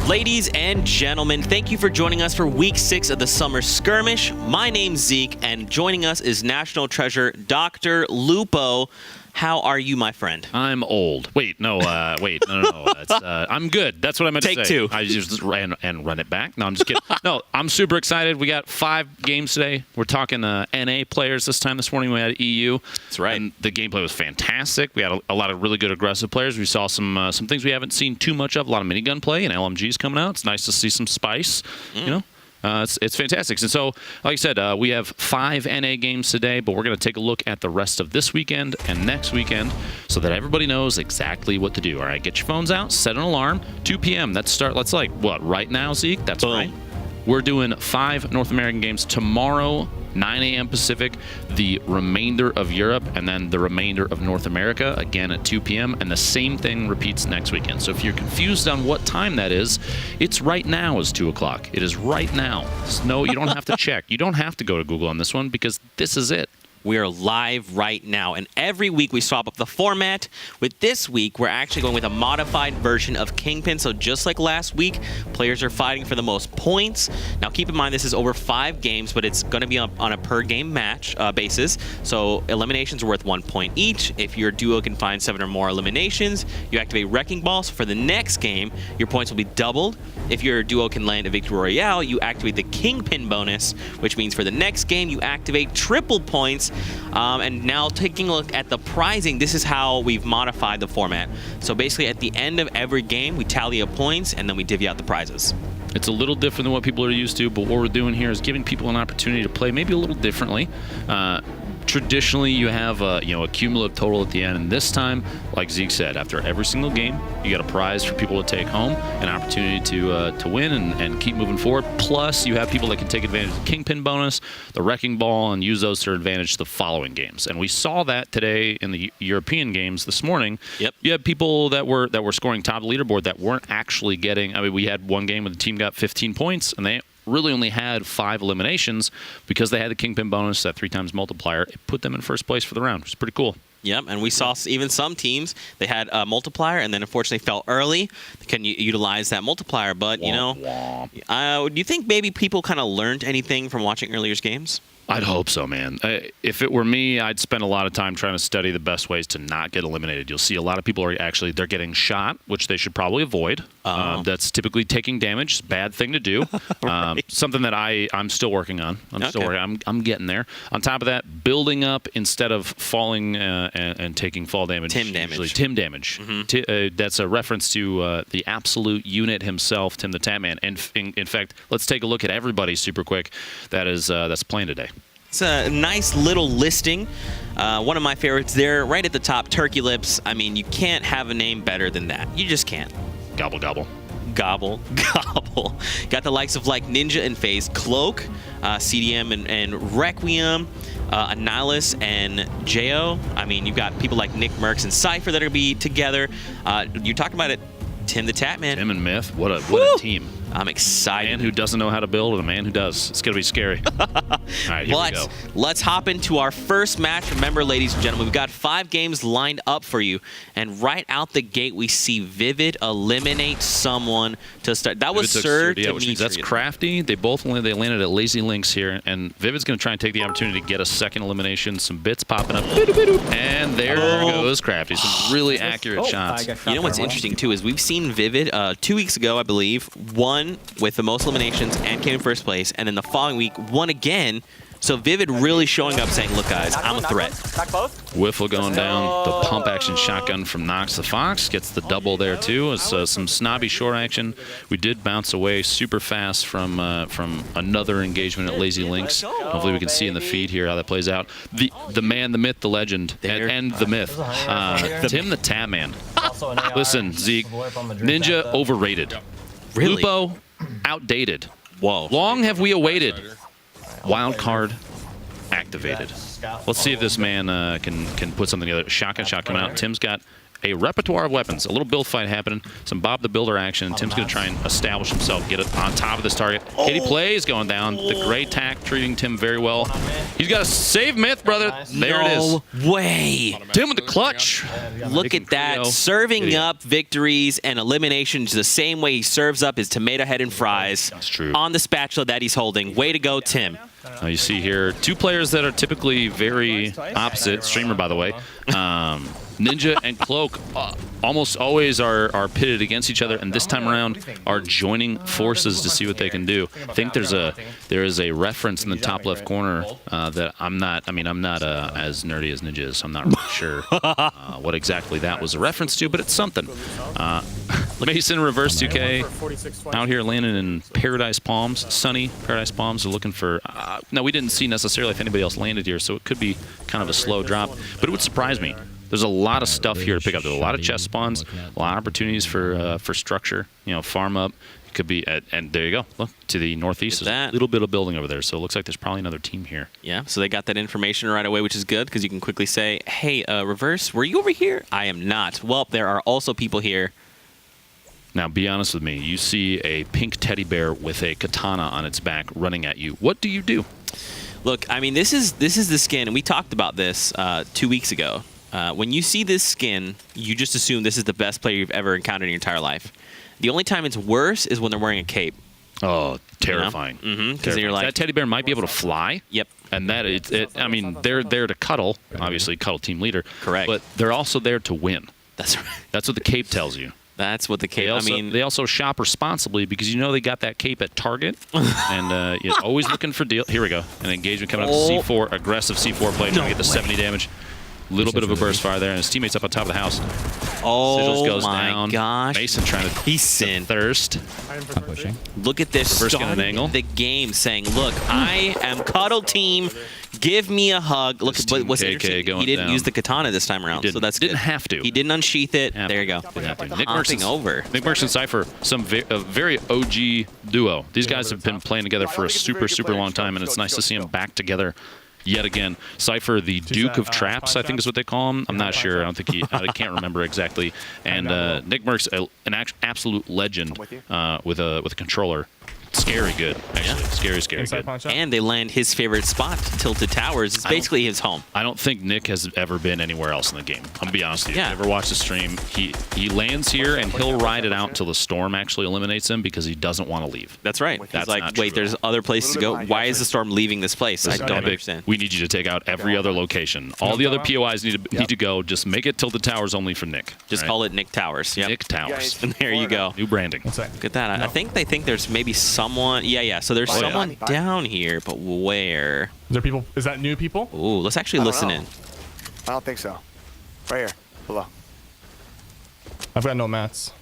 Ladies and gentlemen, thank you for joining us for Week 6 of the Summer Skirmish. My name's Zeke, and joining us is National Treasure Dr. Lupo. How are you, my friend? I'm old. Wait, no. That's, I'm good. That's what I meant to say. Take two. I just ran it back. No, I'm just kidding. No, I'm super excited. We got 5 games today. We're talking NA players this time. This morning we had EU. That's right. And the gameplay was fantastic. We had a lot of really good aggressive players. We saw some things we haven't seen too much of. A lot of minigun play and LMGs coming out. It's nice to see some spice, you know. It's fantastic. And so, like I said, we have 5 NA games today, but we're going to take a look at the rest of this weekend and next weekend so that everybody knows exactly what to do. All right, get your phones out, set an alarm, 2 p.m. Let's like, what, right now, Zeke? That's right. We're doing 5 North American games tomorrow, 9 a.m. Pacific, the remainder of Europe, and then the remainder of North America, again at 2 p.m., and the same thing repeats next weekend. So if you're confused on what time that is, it's right now is 2 o'clock. It is right now. No, you don't have to check. You don't have to go to Google on this one because this is it. We are live right now, and every week we swap up the format. With this week, we're actually going with a modified version of Kingpin. So just like last week, players are fighting for the most points. Now, keep in mind this is over 5 games, but it's going to be on a per-game match basis. So eliminations are worth 1 point each. If your duo can find 7 or more eliminations, you activate Wrecking Ball. So for the next game, your points will be doubled. If your duo can land a Victory Royale, you activate the Kingpin bonus, which means for the next game, you activate triple points. And now taking a look at the prizing, this is how we've modified the format. So basically at the end of every game, we tally up points and then we divvy out the prizes. It's a little different than what people are used to, but what we're doing here is giving people an opportunity to play maybe a little differently. Traditionally, you have a cumulative total at the end, and this time, like Zeke said, after every single game, you got a prize for people to take home, an opportunity to win and keep moving forward. Plus, you have people that can take advantage of the Kingpin bonus, the Wrecking Ball, and use those to their advantage the following games. And we saw that today in the European games this morning. Yep. You had people that were scoring top of the leaderboard that weren't actually getting. I mean, we had one game where the team got 15 points, and they really only had 5 eliminations because they had the Kingpin bonus, that 3 times multiplier. It put them in first place for the round, which is pretty cool. Yep, and we saw even some teams, they had a multiplier and then unfortunately fell early. They couldn't utilize that multiplier, but, do you think maybe people kind of learned anything from watching earlier games? I'd hope so, man. If it were me, I'd spend a lot of time trying to study the best ways to not get eliminated. You'll see a lot of people they're getting shot, which they should probably avoid. That's typically taking damage. It's a bad thing to do. Right. Something that I'm still working on. I'm getting there. On top of that, building up instead of falling and taking fall damage. Tim damage. Tim damage. Mm-hmm. That's a reference to the absolute unit himself, Tim the Tatman. And in fact, let's take a look at everybody super quick that's playing today. It's a nice little listing. One of my favorites there, right at the top, Turkey Lips. I mean, you can't have a name better than that. You just can't. Gobble, gobble. Gobble, gobble. Got the likes of like Ninja and FaZe, Cloak, CDM and Requiem, Annihilus and Jo. I mean, you've got people like Nick Merckx and Cypher that are going to be together. You talked about it, Tim the Tatman. Tim and Myth, what a team. I'm excited. A man who doesn't know how to build and a man who does. It's going to be scary. All right, here we go. Let's hop into our first match. Remember, ladies and gentlemen, we've got 5 games lined up for you. And right out the gate, we see Vivid eliminate someone to start. That was Sir Dimitri. That's Crafty. They landed at Lazy Links here. And Vivid's going to try and take the opportunity to get a second elimination. Some bits popping up. And there goes Crafty. Some really accurate shots. You know what's interesting, too, is we've seen Vivid 2 weeks ago, I believe, won with the most eliminations and came in first place, and then the following week won again. So Vivid really showing up saying, look guys, I'm a threat. Whiffle going down, the pump action shotgun from Nox the Fox gets the double there too. It's some snobby short action. We did bounce away super fast from another engagement at Lazy Links. Hopefully we can see in the feed here how that plays out. The man, the myth, the legend, and the myth. Tim the Tatman. Listen, Zeke, Ninja overrated. Really? Lupo, outdated. Whoa. Long have we awaited. Wild card activated. Let's see if this man can put something together. Shotgun shot coming out. Tim's got a repertoire of weapons. A little build fight happening. Some Bob the Builder action. Tim's going to try and establish himself, get it on top of this target. Kitty plays going down. The Gray Tack treating Tim very well. He's got a save myth, brother. There it is. No way. Tim with the clutch. Look at that. Serving up victories and eliminations the same way he serves up his tomato head and fries. That's true. On the spatula that he's holding. Way to go, Tim. Now you see here two players that are typically very opposite. Streamer, by the way. Ninja and Cloak almost always are pitted against each other, and this time around are joining forces to see what they can do. I think there is a reference in the top left corner that I'm not as nerdy as Ninja is, so I'm not really sure what exactly that was a reference to, but it's something. Mason Reverse 2K out here landing in Paradise Palms, sunny Paradise Palms. Are looking for. No, we didn't see necessarily if anybody else landed here, so it could be kind of a slow drop, but it would surprise me. There's a lot of stuff here to pick up. There's a lot of chest spawns, a lot of opportunities for structure. You know, farm up. It could be, and there you go. Look to the northeast. There's a little bit of building over there, so it looks like there's probably another team here. Yeah, so they got that information right away, which is good because you can quickly say, "Hey, Reverse, were you over here?" I am not. Well, there are also people here. Now, be honest with me. You see a pink teddy bear with a katana on its back running at you. What do you do? Look, I mean, this is the skin, and we talked about this 2 weeks ago. When you see this skin, you just assume this is the best player you've ever encountered in your entire life. The only time it's worse is when they're wearing a cape. Oh, terrifying. Because then you're like, that teddy bear might be able to fly. Yep. And that I mean, they're there to cuddle, obviously, cuddle team leader. Correct. But they're also there to win. That's right. That's what the cape tells you. That's what the cape. They also shop responsibly because you know they got that cape at Target, and you're always looking for deal. Here we go, an engagement coming up to C4, aggressive C4 play, trying to get the 70 damage. Little bit of a burst fire there, and his teammates up on top of the house. Oh Sigils goes my down. gosh! Mason trying to thirst. I'm pushing. Look at this. First getting an angle. The game saying, "Look, I am cuddle team. Give me a hug." Look, but what's interesting? He didn't use the katana this time around, so that's good. Didn't have to. He didn't unsheath it. There you go. Nick Merchant over. Nick Merchant Cypher, a very OG duo. These guys have been playing together for a super long time, and it's nice to see them back together. Yet again, Cypher, the Duke of Traps, I think is what they call him. I'm not sure. I can't remember exactly. And Nick Merck's an absolute legend with a controller. Scary good, actually. Yeah. Scary good. And they land his favorite spot, Tilted Towers. It's basically his home. I don't think Nick has ever been anywhere else in the game. I'm going to be honest with you. Yeah. If you ever watch the stream, he lands here and he'll ride it out until the storm actually eliminates him because he doesn't want to leave. That's right. That's like, not wait, true. there's other places to go. Why is the storm leaving this place? I don't understand. We need you to take out every other location. All the other POIs need to go. Just make it Tilted Towers only for Nick. Just call it Nick Towers. Yep. Nick Towers. And there you go. New branding. Look at that. I think they think there's maybe someone. Yeah. So there's someone down here, but where? Is there people? Is that new people? Ooh, let's actually listen in. I don't think so. Right here. Below. I've got no mats.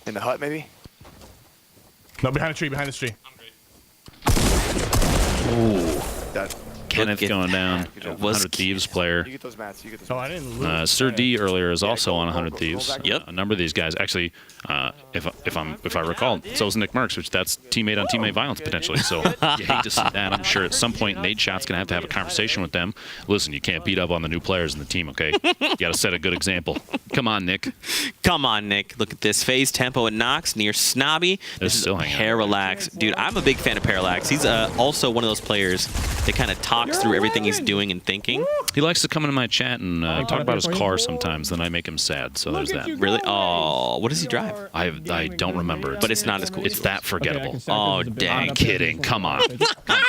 In the hut, maybe? No, behind the tree. Behind this tree. Ooh. That. Kenneth going down. Good 100 Thieves player. You get those mats. You get those Oh, mats. I didn't lose. Sir D earlier is also on 100 Thieves. Yep. A number of these guys actually, if I recall, so is Nick Merckx, which that's teammate on teammate violence potentially. So you hate to see that. I'm sure at some point Nate Shot's gonna have to have a conversation with them. Listen, you can't beat up on the new players in the team, okay? You got to set a good example. Come on, Nick. Come on, Nick. Look at this. Phase Tempo and Nox near Snobby. This is still hanging out. Parallax. Dude, I'm a big fan of Parallax. He's also one of those players that kind of talks through everything he's doing and thinking. He likes to come into my chat and talk about his car sometimes. Then I make him sad. So there's that. Really? Oh, what does he drive? I don't remember. But it's not as cool. It's that forgettable. Oh, dang. I'm kidding. Come on.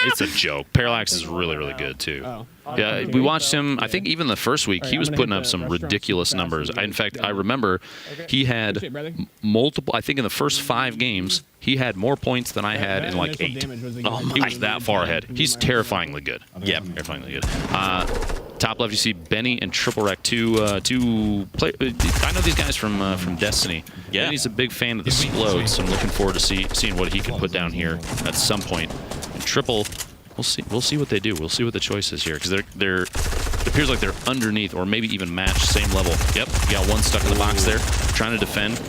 It's a joke. Parallax is really good too. Yeah, we watched him. I think even the first week he was putting up some ridiculous numbers. In fact, I remember he had multiple. I think in the first 5 games he had more points than I had in like 8. Oh my! He was that far ahead. He's terrifyingly good. Yeah, terrifyingly good. Top left, you see Benny and Triple Wreck, two play. I know these guys from Destiny. Yeah, Benny's a big fan of the Splodes, so I'm looking forward to seeing what he can put down here at some point. And Triple. We'll see what they do. We'll see what the choice is here because they're it appears like they're underneath or maybe even matched same level. Yep, you got one stuck in the box there, trying to defend.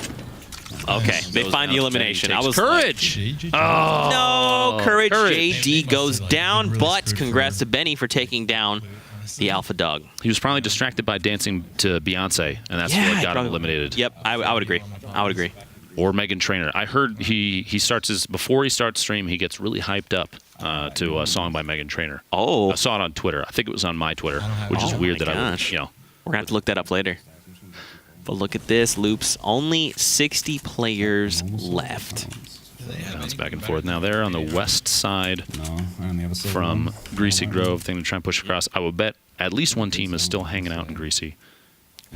Okay, they find the elimination. I was Courage. Like, no, Courage. JD goes down, but congrats to Benny for taking down the alpha dog. He was probably distracted by dancing to Beyonce, and that's what got him eliminated. Yep, I would agree. I would agree. Or Megan Trainor. I heard he starts before he starts stream, he gets really hyped up to a song by Megan Trainor. Oh. I saw it on Twitter. I think it was on my Twitter, which is weird that I would, We're going to have to look that up later. But look at this, Loops. Only 60 players left. Bounce back and forth. Now they're on the west side on the other side from Greasy Grove, thing to try and push across. I would bet at least one team is still hanging out in Greasy,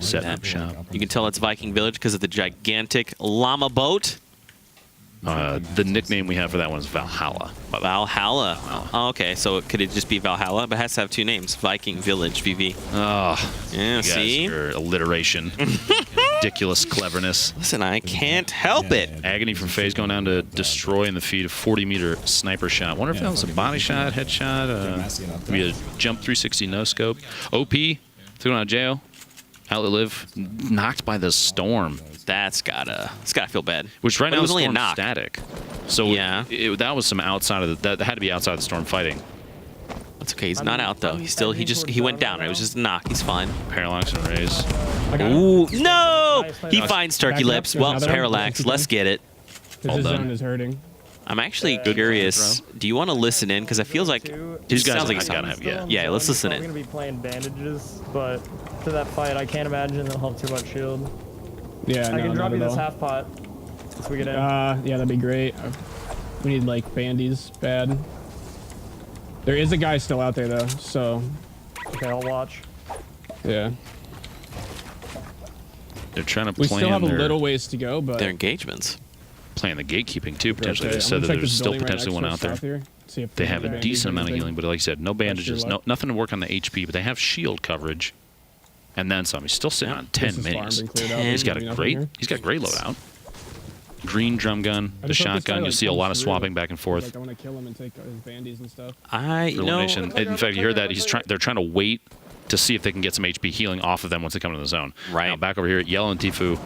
setting up shop. You can tell it's Viking Village because of the gigantic llama boat. The nickname we have for that one is Valhalla. Valhalla. Oh, okay, so could it just be Valhalla? But it has to have two names. Viking Village, VV. Oh, Yeah, see? your alliteration. Ridiculous cleverness. Listen, I can't help it. Agony from FaZe going down to destroy in the feed a 40-meter sniper shot. Wonder if that was a body shot, headshot, maybe a jump 360 no scope. OP, threw on jail. Outlet Live knocked by the storm. It's gotta feel bad. Which right But now it was is only a storm knock. static. So Yeah. that was some outside of that had to be outside the storm fighting. That's okay. He's not out though. He went down. It was just a knock. He's fine. Parallax and Raze. Ooh, no! He Nice. finds Turkey Back up. Lips. There's Well, another Parallax. one. Let's get it. All His done. zone is hurting. I'm actually curious. Do you want to listen in? Because it feels like These guys sounds like I he's gotta talking. have, Yeah, let's listen We're in. gonna be playing bandages, but to that fight, I can't imagine they'll have too much shield. Yeah, I can no, drop not you at this all. half pot if we get in. Yeah, that'd be great. We need like bandies bad. There is a guy still out there though, so Okay, I'll watch. yeah. They're trying to We plan still have a their, little ways to go, but Their engagements. plan the gatekeeping too. Potentially, Okay, they I'm said gonna that check there's this still building right potentially next one to us out there. south here. See if They there's have a bandies decent or amount of anything. healing, but like I said, no bandages, nothing to work on the HP, but they have shield coverage, and then some. He's still sitting on 10 This is farm minis. been cleared out. Ten. He's got a Nothing great, here. he's got great loadout. Green drum gun, I the just hope this guy, shotgun. You like, see a lot of comes through. swapping back and forth. Like I want to kill him and take his bandies and stuff. Elimination. In fact, you heard that they're trying to wait to see if they can get some HP healing off of them once they come into the zone. Right. Now back over here, Yellow and Tifu.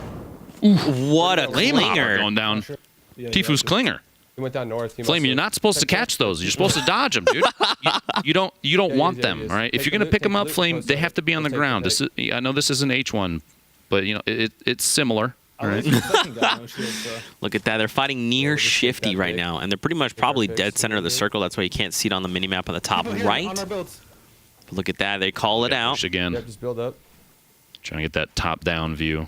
What a Flame hopper clinger. going down. Yeah, Tifu's clinger. He went down north. He Flame, must you're have- not supposed to catch those. You're supposed to dodge them, dude. You don't want he them, is. all right? If Take you're the gonna loot, pick take them the up, loot, Flame, post they it. have to be on the We'll take ground. the This is, I know this is an H1, but you know it's similar. All right. Look at that. They're fighting near Shifty right now, and they're pretty much probably dead center of the circle. That's why you can't see it on the minimap on the top right. Look at that. They call it out. Push again. Yeah, just build up. Trying to get that top-down view.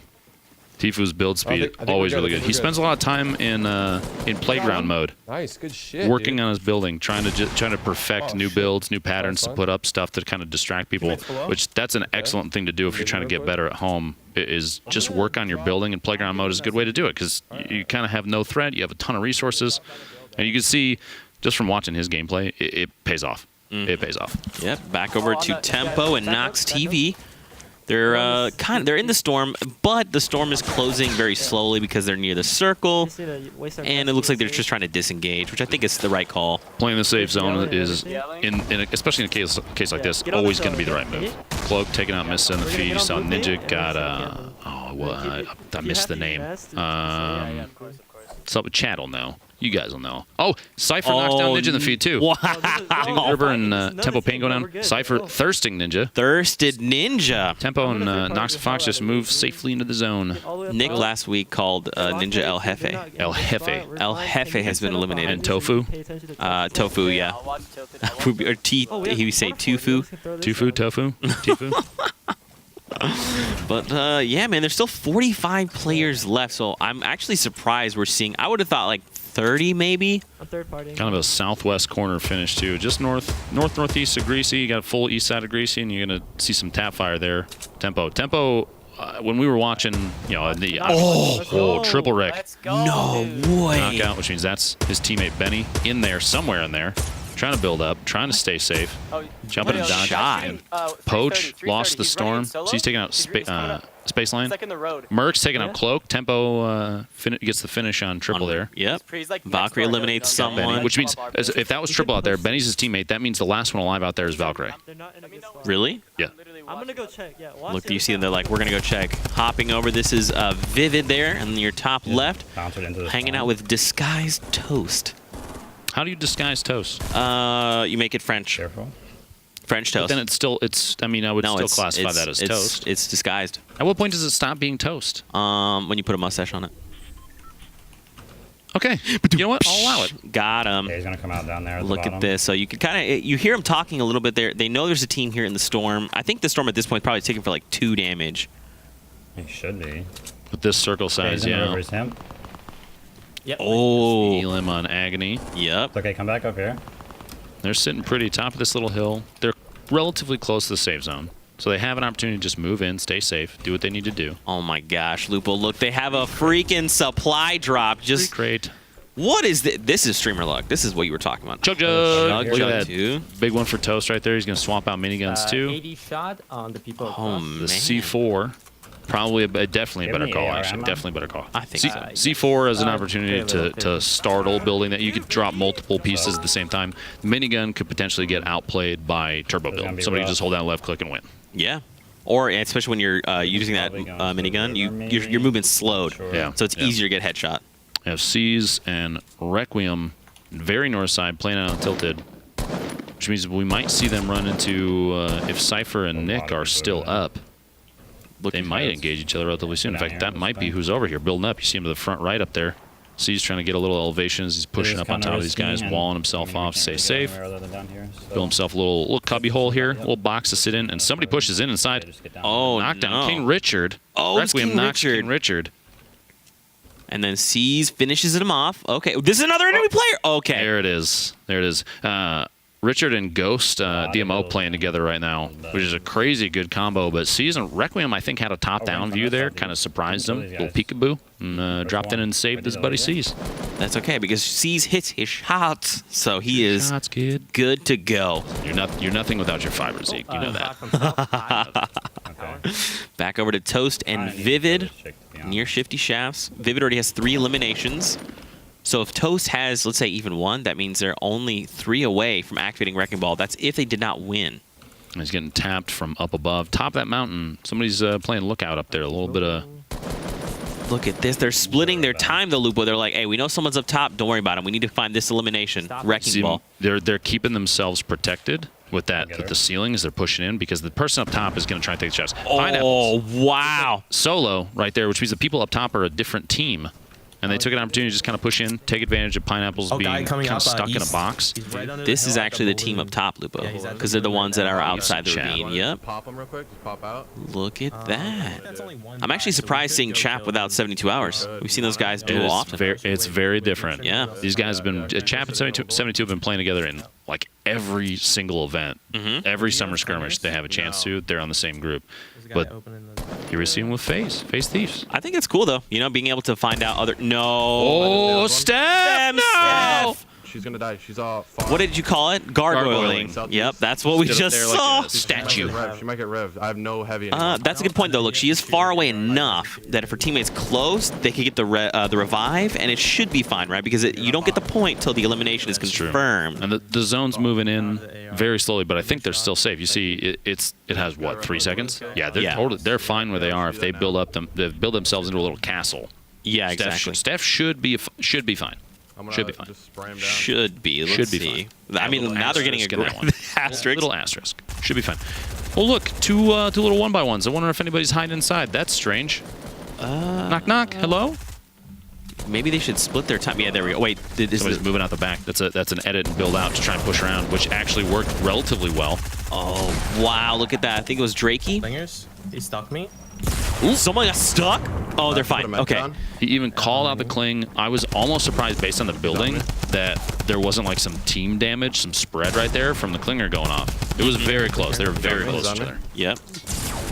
Tifu's build speed I think we're always good. really I good. think He we're spends a lot of time in playground mode, Nice, good shit. working dude. on his building, trying to perfect Oh, new shit. builds, new patterns to fun. put up, stuff to kind of distract people. Teammates below? Which that's an excellent thing to do if you're trying to get real quick? better at home. Is just work on your building, and playground mode is a good way to do it because you kind of have no threat. You have a ton of resources, and you can see just from watching his gameplay, it pays off. It pays off. Yep. Back over to Tempo and Nox TV. They're they're in the storm, but the storm is closing very slowly because they're near the circle, and it looks like they're just trying to disengage, which I think is the right call. Playing the safe zone is, especially in a case like this, always going to be the right move. Cloak taking out Missa in the feed. You saw Ninja got I missed the name. So Chad will know. You guys will know. Oh, Cypher knocks down Ninja in the feed too. Wow. River and Tempo Pain go down. Cypher thirsting Ninja. Thirsted Ninja. Tempo and Nox and Fox just move safely into the zone. Nick last week called Ninja El Jefe. El Jefe. El Jefe has been eliminated. And Tofu. Tofu, yeah. Or he would say Tofu. Tofu, Tofu, Tifu. But yeah, man, there's still 45 players left, so I'm actually surprised we're seeing. I would have thought like 30 maybe. Kind of a southwest corner finish too. Just northeast of Greasy. You got full east side of Greasy, and you're gonna see some tap fire there. Tempo. When we were watching, you know, the triple wreck No way. knockout, which means that's his teammate Benny in there somewhere in there, trying to build up, trying to stay safe, jumping and dodging. Poach lost the storm, so he's taking out Space Line. Merc's taking out Cloak. Tempo gets the finish on triple there. Yep. Valkyrie eliminates Benny, someone. which means if that was triple out there, Benny's his teammate. That means the last one alive out there is Valkyrie. Really? Yeah. I'm gonna go check. Yeah. Look, you see them. They're like, we're gonna go check. Hopping over. This is Vivid there, and your top left, hanging out with Disguised Toast. How do you disguise toast? You make it French. French But toast. then it's. I mean, I would still classify that as toast. It's disguised. At what point does it stop being toast? When you put a mustache on it. Okay. You know what? I'll allow it. Got him. Okay, he's gonna come out down there. At the Look bottom. at this. So you can kind of you hear him talking a little bit there. They know there's a team here in the storm. I think the storm at this point is probably taking for like 2 damage. He should be. With this circle Okay, size, he's in the yeah. river, he's him. Yep. Oh. Heal him on agony. Yep. It's okay, come back up here. They're sitting pretty top of this little hill. They're relatively close to the safe zone. So they have an opportunity to just move in, stay safe, do what they need to do. Oh my gosh, Lupo! Look, they have a freaking supply drop. Just Great. what is this? This is streamer luck. This is what you were talking about. Chug Chug, Look chug at that. too. Big one for Toast right there. He's going to swap out miniguns too. 80 shot on the people Oh across. man. The C4, probably definitely a Give better me call, AR actually. ammo. Definitely a better call. I think so. C4 as an opportunity okay, to startle building that you could drop multiple pieces at the same time. The minigun could potentially get outplayed by turbo It's gonna build. be Somebody rough. just hold down left click and win. Yeah. Or especially when you're using that Probably going for minigun, the river, you're maybe. moving slowed. Sure. Yeah. So it's Yeah. easier to get headshot. We have C's and Requiem, very north side, playing out on Tilted, which means we might see them run into, if Cypher and Nick are still up, they might engage each other relatively soon. In Down fact, here, that might be fine. who's over here building up. You see him to the front right up there. C's trying to get a little elevation as he's pushing It is up on kinda top of these risky, guys, and walling I himself mean, we off, can't stay really go safe. anywhere other than down here, so- Build himself a little cubby hole here, little box to sit in, and somebody pushes in Yeah, inside. just get down Oh, there. Knockdown. no. King Richard. Oh, it's Requiem King knocks Richard. King Richard. And then C's finishes him off. Okay. This is another enemy player. Okay. There it is. There it is. Richard and Ghost DMO playing together right now, which is a crazy good combo. But Season Requiem, I think, had a top-down view there, kind of surprised him, little peekaboo, and dropped in and saved his buddy C's. That's okay because C's hits his shots. So he is Shots, kid. good to go. You're nothing without your fiber, Zeke. You know that. Okay. Back over to Toast and I need to Vivid kill this chick, to be honest. near Shifty Shafts. Vivid already has 3 eliminations. So if Toast has, let's say, even 1, that means they're only 3 away from activating Wrecking Ball. That's if they did not win. He's getting tapped from up above. Top of that mountain. Somebody's playing lookout up there. A little bit of... Look at this. They're splitting their time, the Lupo. They're like, hey, we know someone's up top. Don't worry about them. We need to find this elimination. Wrecking See, Ball. they're keeping themselves protected with that, Get with her. the ceiling as they're pushing in, because the person up top is going to try and take the shots. Oh, Pineapples. wow. Solo right there, which means the people up top are a different team. And they took an opportunity to just kind of push in, take advantage of Pineapples being guy kind coming of up, stuck in a east. box. He's right under This the is hill at actually the balloon. team up top, Lupo. Yeah, he's at Because the they're the balloon ones that right are now. outside the Chat. ravine. Yep. Pop them real quick. Just pop out. Look at that. That's only one I'm actually guy, so we surprised could seeing go Chap kill without him. 72 hours. We've seen those guys It duel is often. it's very different. Yeah. These guys have been, Chap and 72 have been playing together in like every single event. Mhm. Every summer skirmish they have a chance to. They're on the same group. There's a guy But opening the- here we see him with FaZe Thieves. I think it's cool, though. You know, being able to find out other... No. Oh, Steph! No! She's gonna die. She's all. Far. What did you call it? Gargoyling. Gargoyling. Yep, that's what we Stood up just there like saw. a statue. She might get revved. I have no heavy. That's a good point, though. Look, she is far away enough that if her teammate's close, they could get the revive, and it should be fine, right? Because you don't get the point till the elimination is confirmed. And the zone's moving in very slowly, but I think they're still safe. You see, it has what, 3 seconds? Yeah, they're Yeah. totally, they're fine where they are. If they they've built themselves into a little castle. Yeah, exactly. Steph should be fine. Should be fine. Just spray him down. Should be. Let's Should be see. fine. I mean, Little now they're getting a asterisk in that great one. asterisk. Little asterisk. Should be fine. Well, look, two little 1x1s. I wonder if anybody's hiding inside. That's strange. Knock, knock. Hello? Maybe they should split their time. Yeah, there we go. Wait, is Somebody's moving out the back. That's an edit and build out to try and push around, which actually worked relatively well. Oh, wow. Look at that. I think it was Drakey. Slingers. He stuck me. Ooh, someone got stuck? Oh, they're fine. Okay. He even called out the cling. I was almost surprised, based on the building, that there wasn't like some team damage, some spread right there from the clinger going off. It was very close. They were very close to each other. Yep.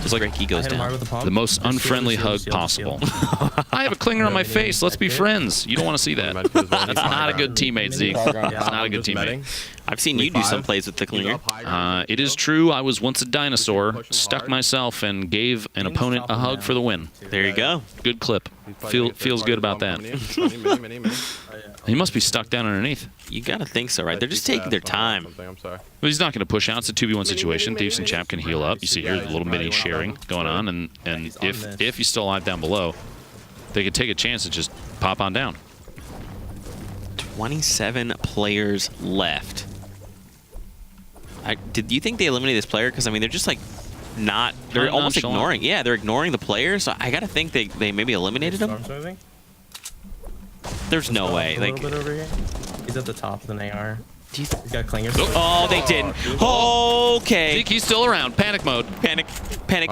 Just like Drakey goes Hit him hard down. with the pump. The most Shield, unfriendly shield, hug shield, possible. shield. I have a clinger on my face. Let's be friends. You don't want to see that. That's not a good teammate, Zeke. That's not a good teammate. I've seen you do some plays with the clinger. It is true. I was once a dinosaur, stuck myself, and gave an opponent a hug for the win. There you go. Good clip. Feels good about that. He must be stuck down underneath. You got to think so, right? They're just taking their time. I'm sorry. But he's not going to push out. It's a 2v1 situation. Thieves and Chap can heal up. You see here's a little mini sharing going on, and if he's still alive down below, they could take a chance and just pop on down. 27 players left. Do you think they eliminated this player? Because I mean, they're just like not. They're Kinda almost nonchalant. ignoring. Yeah, they're ignoring the players. So I gotta think they maybe eliminated him. Storm's moving. There's no way. A Like, little bit over here. He's at the top of an AR. do you- He's got clingers. oh, they didn't. Okay. Zeke, he's still around. Panic mode. Panic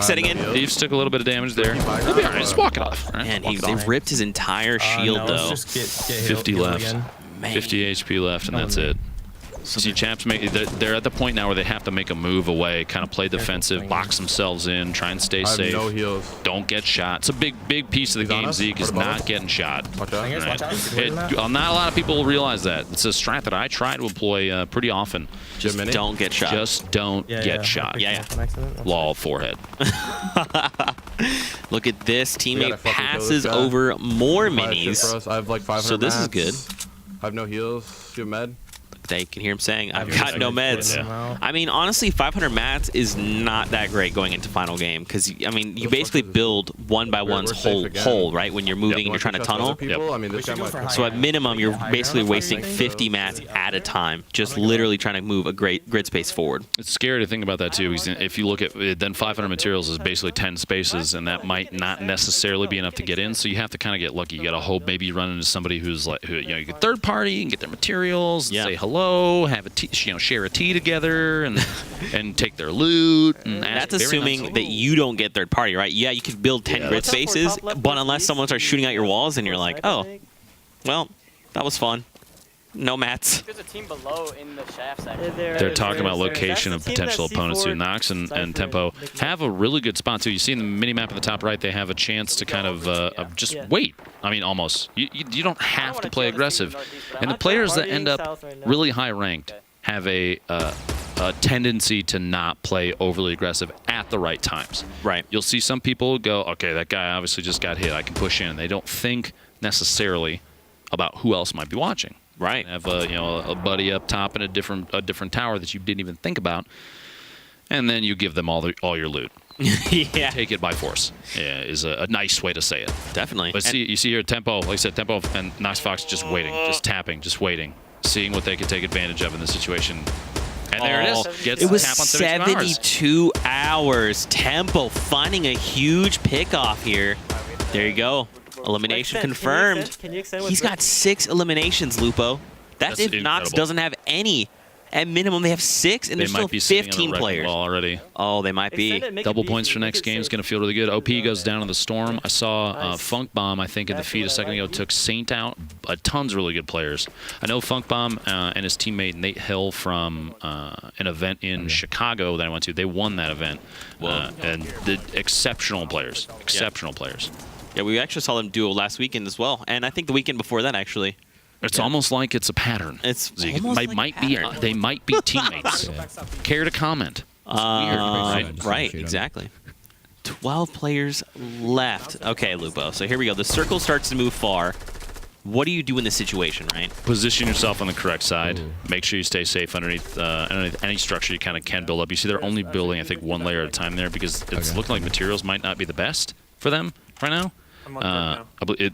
setting in. no Thief took a little bit of damage there. Keep eye He'll be down, alright. Just but- walk it off. Right? Man, Walk it they off. ripped his entire shield no, though. let's just get 50 healed left. again. Man. 50 HP left, and that's it. See, champs they're at the point now where they have to make a move away, kind of play defensive, box themselves in, try and stay I have safe. no heals. Don't get shot. It's a big piece of the He's on game, us. Zeke, is What about not us? getting shot. Watch out. Clingers, watch out. He's It, doing that. not a lot of people realize that. It's a strat that I try to employ pretty often. Just Mini? don't get shot. Just don't get shot. Yeah, An accident. Lol, forehead. Look at this. gotta Teammate fucking kill passes this guy. over more Fire shit minis. for us. I have like 500 So this is mats. good. I have no heals. You have med? They can hear him saying, I've You're got just no like meds. putting them out. I mean, honestly, 500 mats is not that great going into final game because, I mean, you the fuck basically is this? build one by We're one's safe again. hole, right? When you're moving and You you're trying to want trust other tunnel. people? I mean, this We guy should go might. for So at minimum, you're higher basically enough, wasting I think. 50 mats at a time, just literally trying to move a great grid space forward. It's scary to think about that too, because if you look at it, then 500 materials is basically 10 spaces, and that might not necessarily be enough to get in. So you have to kind of get lucky. You got to hope maybe you run into somebody who's like, you know, you get third party and get their materials, and Yeah. say hello, have a tea, share a tea together, and take their loot. And ask That's very assuming nice- that you don't get third party, right? Yeah, you could build 10 grid spaces, but unless someone starts shooting out your walls and you're like, oh, well, that was fun. No mats. There's a team below in the shaft section. Yeah, They're talking about there. location of That's the team potential that opponents too. C4 Nox and Cypher Tempo and Nick have a really good spot too. You see in the mini map at the top right, they have a chance to kind of just Yeah. wait. I mean, almost. You don't have wanna to play kill this team aggressive. in Northeast, but And the I'm players that partying end up south right now. really high ranked have a tendency to not play overly aggressive at the right times. Right. You'll see some people go, okay, that guy obviously just got hit. I can push in. They don't think necessarily about who else might be watching. Right. Have a buddy up top in a different tower that you didn't even think about, and then you give them all your loot. Yeah, Take it by force. Yeah, is a nice way to say it. definitely. But you see here Tempo, like I said, Tempo and Nox Fox just waiting, just tapping, just waiting, seeing what they can take advantage of in this situation. And there it is. Gets It was the tap on 72 hours. 72 hours. Tempo finding a huge pickoff here. There you go. Elimination confirmed. Can you extend with He's got 6 eliminations, Lupo. That's if Nox incredible. doesn't have any. At minimum, they have 6, and They there's might still be sitting on a 15 wrecking players. ball already. Oh, they might be. Extend it, make it Double beefy, points for make next it game is safe. going to feel really good. OP goes down in the storm. I saw Nice. Funk Bomb, I think, in the Back feed a to second that ago, right. took Saint out. Tons of really good players. I know Funk Bomb and his teammate Nate Hill from an event in Chicago that I went to, they won that event. And the exceptional players. Exceptional players. Yeah, we actually saw them duo last weekend as well, and I think the weekend before that, actually. It's almost like it's a pattern. It's Zeke. almost They like a might be. pattern. They might be teammates. Care to comment? It's weird, right? Right, exactly. 12 players left. Okay, Lupo. So here we go. The circle starts to move far. What do you do in this situation, right? Position yourself on the correct side. Make sure you stay safe underneath any structure you kind of can build up. You see they're only building, I think, one layer at a time there because it's looking like materials might not be the best for them right now.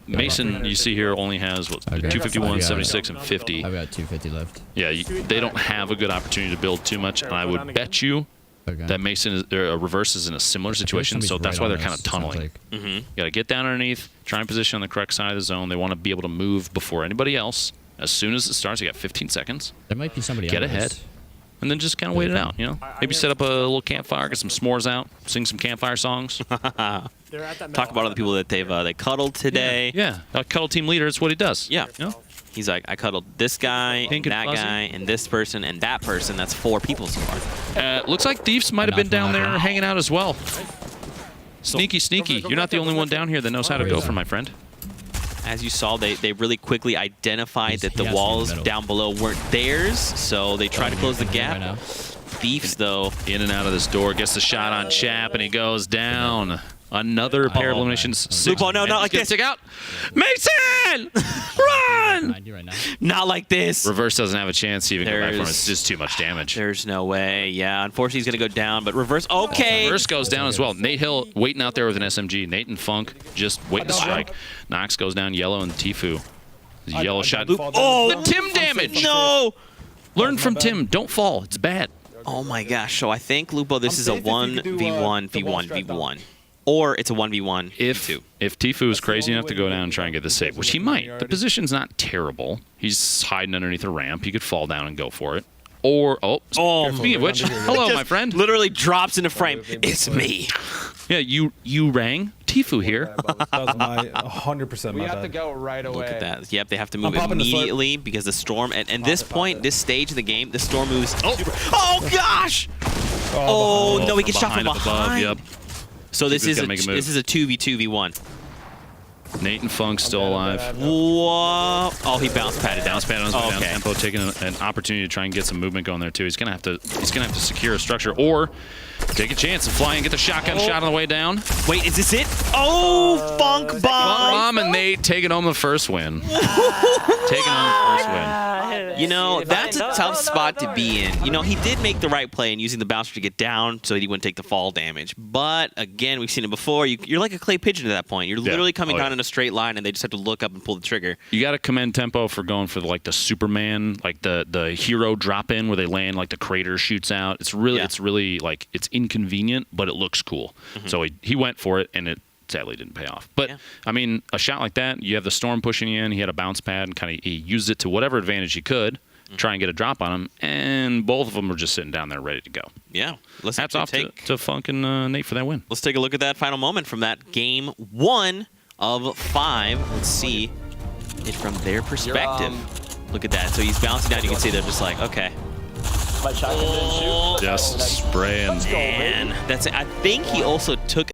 Mason, you see here, only has, what, 251, 76, and 50. I've got 250 left. Yeah, they don't have a good opportunity to build too much, and I would bet you that Mason reverse is in a similar situation, so that's why they're kind of tunneling. You got to get down underneath, try and position on the correct side of the zone. They want to be able to move before anybody else. As soon as it starts, you got 15 seconons. There might be somebody Get on this. ahead. And then just kind of wait it out, you know? Maybe set up a little campfire, get some s'mores out, sing some campfire songs. Talk about all the people that they cuddled today. Yeah, a cuddle team leader, it's what he does. Yeah. You know? He's like, I cuddled this guy, Pink and that fuzzy. guy, and this person, and that person. That's 4 people so far. Looks like Thieves might have been down there hanging out as well. Sneaky, sneaky. You're not the only one down here that knows how to go for, my friend. As you saw, they really quickly identified that the He has to be in the walls middle. down below weren't theirs, so they tried to close the Right gap. now. Thieves, though, In and out of this door, gets the shot on Chap, and he goes down. Another pair of eliminations. Lupo, no, not like this. Stick out. Mason! Run! 90 right now. Not like this. Reverse doesn't have a chance to even go back from it. There's- It's just too much damage. There's no way. Yeah, unfortunately, he's going to go down, but reverse. Okay. Reverse goes down as well. Nate Hill waiting out there with an SMG. Nate and Funk just waiting to strike. Nox goes down yellow and Tifu. Yellow shot. Oh, Tim damage! no. Learn from Tim. Don't fall. It's bad. Oh my gosh. So I think, Lupo, this is a safe if you could do, 1v1, the wall v1, strike v1. Or it's a 1v1, If v2. Tifu is crazy only enough to way go to down do and it try and get the save, because which he of the might. The linearity. position's not terrible. He's hiding underneath a ramp. He could fall down and go for it. Or speaking of which, hello, Just my friend. Literally drops in the frame. It's me. Yeah, you rang Tifu here. That was my 100% We my have to bad. go right away. Look at that. Yep, they have to move popping the slip. immediately because the storm. And this it, point, pop it. this stage of the game, the storm moves. Oh gosh! Oh no, he gets shot from up above, behind. Yep. So this Tifu's is gotta make a move. this is a 2v2v1. Nate and Funk's still alive. Whoa! Oh, he bounce padded down. Bounce pad on his way down. Okay. Tempo taking an opportunity to try and get some movement going there too. He's gonna have to secure a structure or take a chance and fly and get the shotgun shot on the way down. Wait, is this it? Oh, Funk bomb! Mom and Nate taking home the first win. Taking home the first win. You know, that's a tough spot to be in. You know, he did make the right play in using the bouncer to get down so he wouldn't take the fall damage. But again, we've seen it before. You're like a clay pigeon at that point. You're literally coming down in a straight line, and they just have to look up and pull the trigger. You got to commend Tempo for going for the Superman, like the hero drop in where they land, like the crater shoots out. It's really like it's inconvenient, but it looks cool. So he went for it, and it sadly didn't pay off. But I mean, a shot like that, you have the storm pushing you in. He had a bounce pad and he used it to whatever advantage he could, try and get a drop on him, and both of them were just sitting down there ready to go. Yeah. Let's Hats off to Funk and Nate for that win. Let's take a look at that final moment from that game 1 of 5. Let's see it from their perspective. Look at that. So he's bouncing down. You can see they're just like, okay. My shotgun didn't shoot. Just spraying. Man, that's it. I think he also took